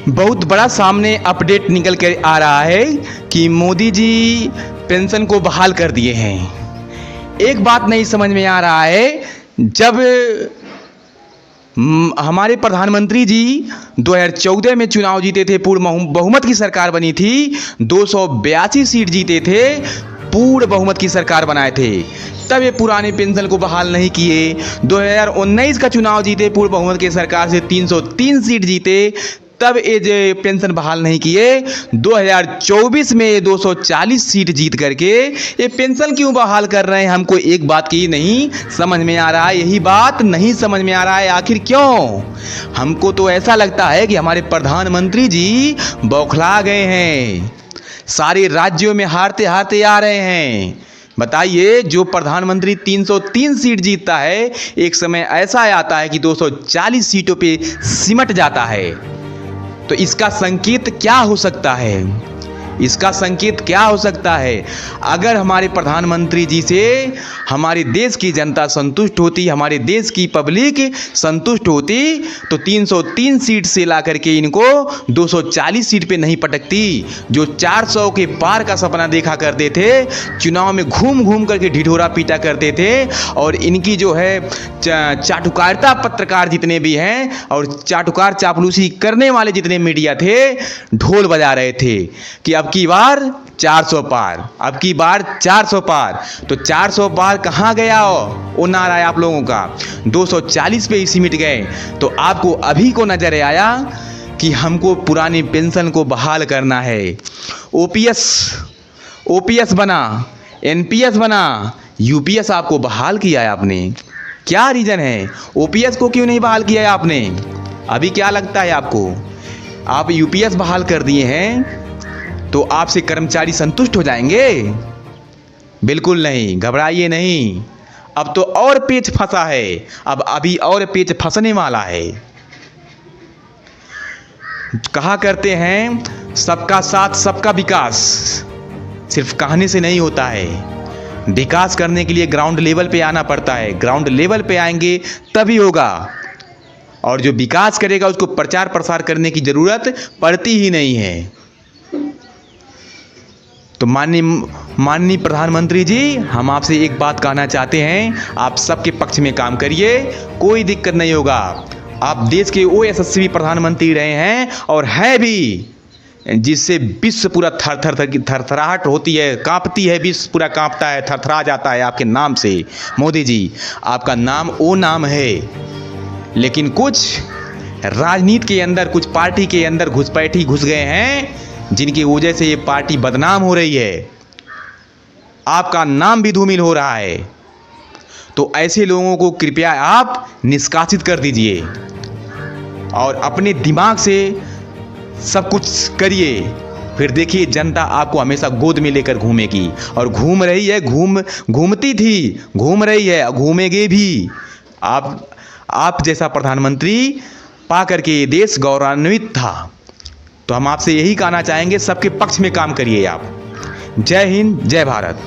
बहुत बड़ा सामने अपडेट निकल कर आ रहा है कि मोदी जी पेंशन को बहाल कर दिए हैं। एक बात नहीं समझ में आ रहा है, जब हमारे प्रधानमंत्री जी 2014 में चुनाव जीते थे, पूर्ण बहुमत की सरकार बनी थी, 282 सीट जीते थे, पूर्ण बहुमत की सरकार बनाए थे, तब ये पुराने पेंशन को बहाल नहीं किए। 2019 का चुनाव जीते, पूर्ण बहुमत की सरकार से 303 सीट जीते, तब ये जो पेंशन बहाल नहीं किए। 2024 में ये 240 सीट जीत करके ये पेंशन क्यों बहाल कर रहे हैं, हमको एक बात की नहीं समझ में आ रहा है। यही बात नहीं समझ में आ रहा है, आखिर क्यों? हमको तो ऐसा लगता है कि हमारे प्रधानमंत्री जी बौखला गए हैं, सारे राज्यों में हारते हारते आ रहे हैं। बताइए, जो प्रधानमंत्री 303 सीट जीतता है, एक समय ऐसा आता है कि 240 सीटों पे सिमट जाता है। तो इसका संकेत क्या हो सकता है? इसका संकेत क्या हो सकता है? अगर हमारे प्रधानमंत्री जी से हमारे देश की जनता संतुष्ट होती, हमारे देश की पब्लिक संतुष्ट होती, तो 303 सीट से ला करके इनको 240 सीट पे नहीं पटकती। जो 400 के पार का सपना देखा करते थे, चुनाव में घूम घूम करके ढिढोरा पीटा करते थे, और इनकी जो है चाटुकारिता पत्रकार जितने भी हैं और चाटुकार चापलूसी करने वाले जितने मीडिया थे, ढोल बजा रहे थे कि अब की बार 400 पार, अब की बार 400 पार। तो 400 पार कहाँ गया वो नारा है आप लोगों का? 240 पे ही सिमट गए। तो आपको अभी को नजर आया कि हमको पुरानी पेंशन को बहाल करना है। ओपीएस बना, एनपीएस बना, यूपीएस आपको बहाल किया है आपने। क्या रीजन है? ओपीएस को क्यों नहीं बहाल किया है आपने? अभी क्या लगता है आपको? आप यूपीएस बहाल कर दिए हैं तो आपसे कर्मचारी संतुष्ट हो जाएंगे? बिल्कुल नहीं, घबराइए नहीं। अब तो और पेच फंसा है, अब अभी और पेच फंसने वाला है। कहा करते हैं सबका साथ सबका विकास सिर्फ कहने से नहीं होता है। विकास करने के लिए ग्राउंड लेवल पे आना पड़ता है। ग्राउंड लेवल पे आएंगे तभी होगा, और जो विकास करेगा उसको प्रचार प्रसार करने की जरूरत पड़ती ही नहीं है। तो माननीय प्रधानमंत्री जी, हम आपसे एक बात कहना चाहते हैं, आप सबके पक्ष में काम करिए, कोई दिक्कत नहीं होगा। आप देश के वो यशस्वी प्रधानमंत्री रहे हैं और है भी, जिससे विश्व पूरा थरथराहट होती है, कांपती है, विश्व पूरा कांपता है, थरथरा जाता है आपके नाम से। मोदी जी, आपका नाम वो नाम है, लेकिन कुछ राजनीति के अंदर, कुछ पार्टी के अंदर घुसपैठी घुस गए हैं, जिनकी वजह से ये पार्टी बदनाम हो रही है, आपका नाम भी धूमिल हो रहा है। तो ऐसे लोगों को कृपया आप निष्कासित कर दीजिए और अपने दिमाग से सब कुछ करिए। फिर देखिए जनता आपको हमेशा गोद में लेकर घूमेगी, और घूम रही है, घूमती थी, घूम रही है, घूमेगी भी। आप जैसा प्रधानमंत्री पा करके देश गौरवान्वित था। तो हम आपसे यही कहना चाहेंगे, सबके पक्ष में काम करिए आप। जय हिंद, जय भारत।